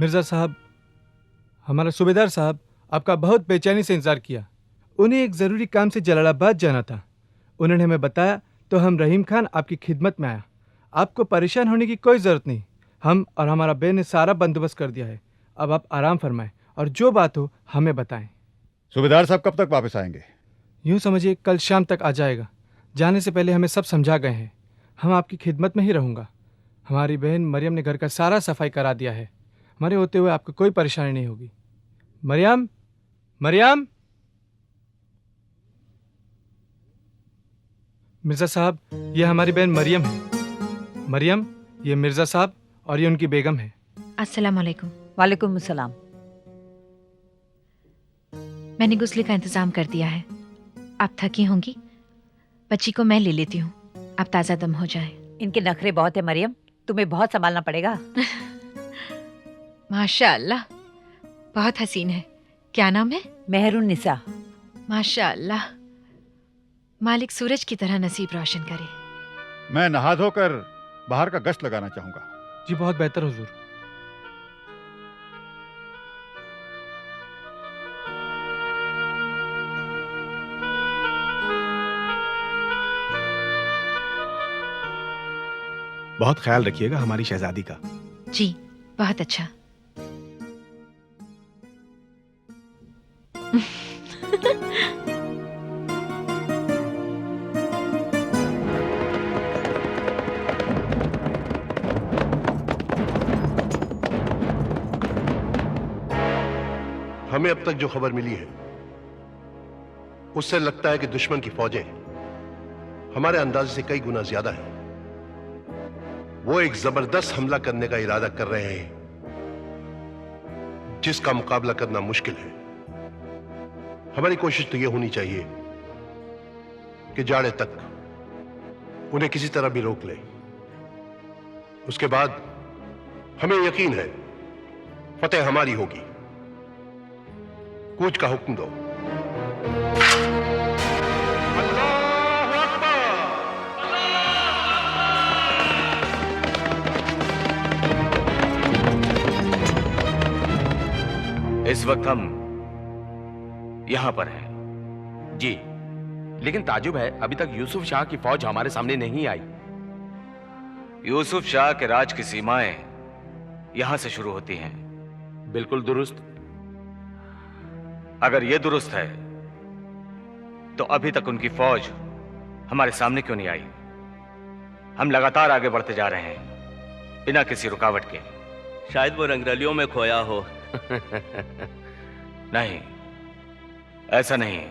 मिर्ज़ा साहब, हमारा सूबेदार साहब आपका बहुत बेचैनी से इंतज़ार किया। उन्हें एक ज़रूरी काम से जलालाबाद जाना था। उन्होंने हमें बताया तो हम रहीम खान आपकी खिदमत में आया। आपको परेशान होने की कोई ज़रूरत नहीं। हम और हमारा बे ने सारा बंदोबस्त कर दिया है। अब आप आराम फरमाएं और जो बात हो हमें बताएं। सूबेदार साहब कब तक वापस आएंगे? यूँ समझिए कल शाम तक आ जाएगा। जाने से पहले हमें सब समझा गए हैं। हम आपकी खिदमत में ही रहूँगा। हमारी बहन मरियम ने घर का सारा सफाई करा दिया है। हमारे होते हुए आपको कोई परेशानी नहीं होगी। मरियम, मरियम। मिर्ज़ा साहब, ये हमारी बहन मरियम है। मरियम, ये मिर्ज़ा साहब और ये उनकी बेगम है। अस्सलाम वालेकुम। वालेकुम सलाम। मैंने गुस्ले का इंतजाम कर दिया है। आप थकी होंगी, बच्ची को मैं ले लेती हूँ। आप ताज़ा दम हो जाए। इनके नखरे बहुत है मरियम, तुम्हें बहुत संभालना पड़ेगा। माशाअल्लाह, बहुत हसीन है। क्या नाम है? मेहरुन्निसा। माशाअल्लाह, मालिक सूरज की तरह नसीब रोशन करे। मैं नहा धोकर बाहर का गश्त लगाना चाहूंगा। जी बहुत बेहतर हुजूर। बहुत ख्याल रखिएगा हमारी शहजादी का। जी बहुत अच्छा। हमें अब तक जो खबर मिली है उससे लगता है कि दुश्मन की फौजें हमारे अंदाजे से कई गुना ज्यादा हैं। वो एक जबरदस्त हमला करने का इरादा कर रहे हैं जिसका मुकाबला करना मुश्किल है। हमारी कोशिश तो यह होनी चाहिए कि जाड़े तक उन्हें किसी तरह भी रोक लें। उसके बाद हमें यकीन है फतेह हमारी होगी। कूच का हुक्म दो। इस वक्त हम यहां पर हैं। जी, लेकिन ताजुब है अभी तक यूसुफ शाह की फौज हमारे सामने नहीं आई। यूसुफ शाह के राज की सीमाएं यहां से शुरू होती हैं। बिल्कुल दुरुस्त। अगर यह दुरुस्त है तो अभी तक उनकी फौज हमारे सामने क्यों नहीं आई? हम लगातार आगे बढ़ते जा रहे हैं बिना किसी रुकावट के। शायद वो रंगरलियों में खोया हो। नहीं, ऐसा नहीं।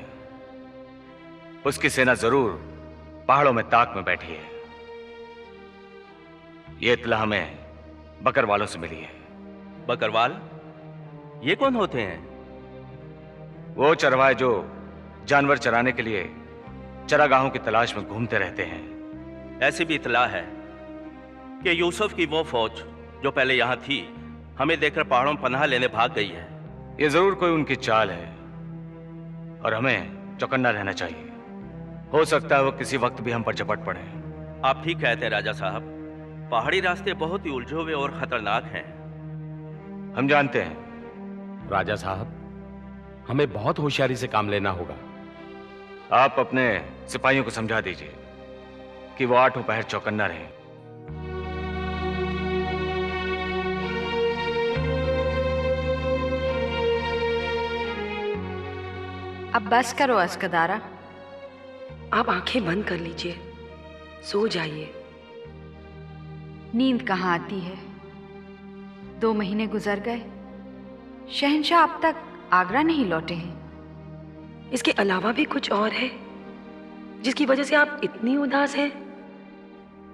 उसकी सेना जरूर पहाड़ों में ताक में बैठी है। यह इत्तला हमें बकरवालों से मिली है। बकरवाल? ये कौन होते हैं? वो चरवाहे जो जानवर चराने के लिए चरागाहों की तलाश में घूमते रहते हैं। ऐसी भी इत्तला है कि यूसुफ की वो फौज जो पहले यहां थी हमें देखकर पहाड़ों में पनाह लेने भाग गई है। ये जरूर कोई उनकी चाल है और हमें चौकन्ना रहना चाहिए। हो सकता है वो किसी वक्त भी हम पर झपट पड़े। आप ठीक कहते हैं राजा साहब, पहाड़ी रास्ते बहुत ही उलझे हुए और खतरनाक हैं। हम जानते हैं। राजा साहब, हमें बहुत होशियारी से काम लेना होगा। आप अपने सिपाहियों को समझा दीजिए कि वो 8 पहर चौकन्ना रहे। अब बस करो अस्कदारा, आप आंखें बंद कर लीजिए, सो जाइए। नींद कहाँ आती है? 2 महीने गुजर गए, शहंशाह अब तक आगरा नहीं लौटे हैं। इसके अलावा भी कुछ और है जिसकी वजह से आप इतनी उदास हैं?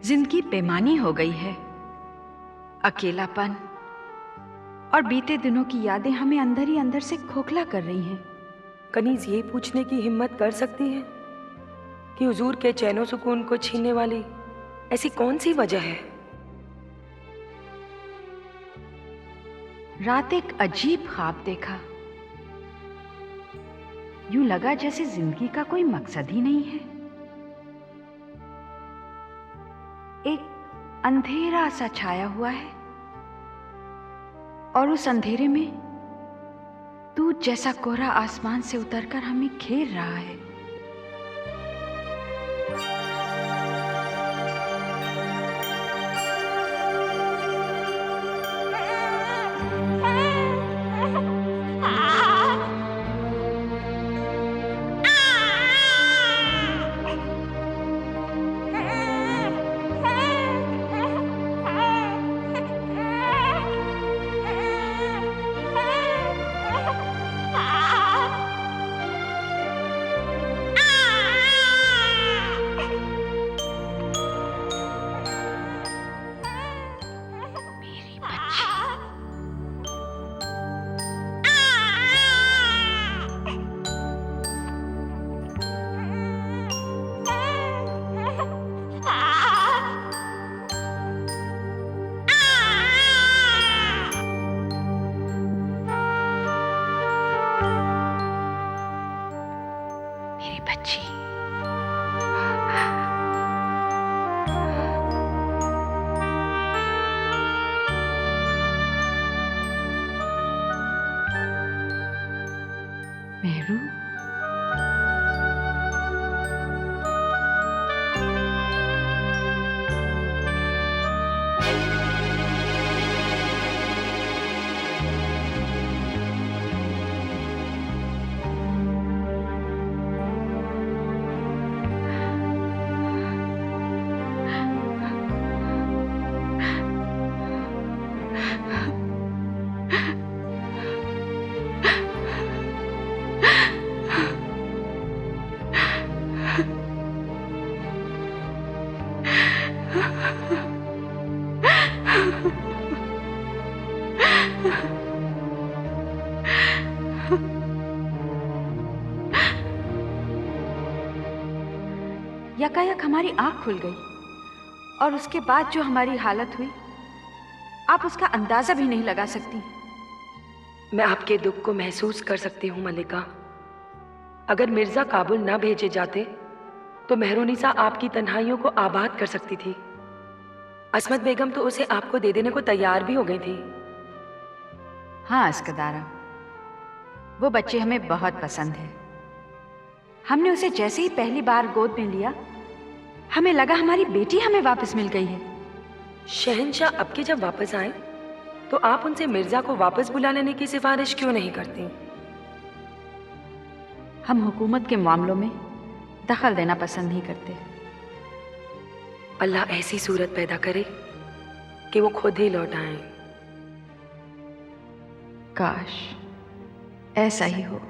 जिंदगी बेमानी हो गई है, अकेलापन और बीते दिनों की यादें हमें अंदर ही अंदर से खोखला कर रही हैं। कनीज ये पूछने की हिम्मत कर सकती है कि हुजूर के चैनो सुकून को छीनने वाली ऐसी कौन सी वजह है? रात एक अजीब ख्वाब देखा। यूं लगा जैसे जिंदगी का कोई मकसद ही नहीं है। एक अंधेरा सा छाया हुआ है, और उस अंधेरे में दूध जैसा कोहरा आसमान से उतरकर हमें घेर रहा है। मेहरू, यकायक हमारी आंख खुल गई और उसके बाद जो हमारी हालत हुई, आप उसका अंदाजा भी नहीं लगा सकती। मैं आपके दुख को महसूस कर सकती हूँ मल्लिका। अगर मिर्जा काबुल ना भेजे जाते तो मेहरुनिसा आपकी तन्हाइयों को आबाद कर सकती थी। असमत बेगम तो उसे आपको दे देने को तैयार भी हो गई थी। हाँ अस्कदारा, वो बच्चे हमें बहुत पसंद है। हमने उसे जैसे ही पहली बार गोद में लिया, हमें लगा हमारी बेटी हमें वापस मिल गई है। शहंशाह अब के जब वापस आए तो आप उनसे मिर्जा को वापस बुला लेने की सिफारिश क्यों नहीं करती? हम हुकूमत के मामलों में दखल देना पसंद नहीं करते। अल्लाह ऐसी सूरत पैदा करे कि वो खुद ही लौट आए। काश ऐसा ही हो।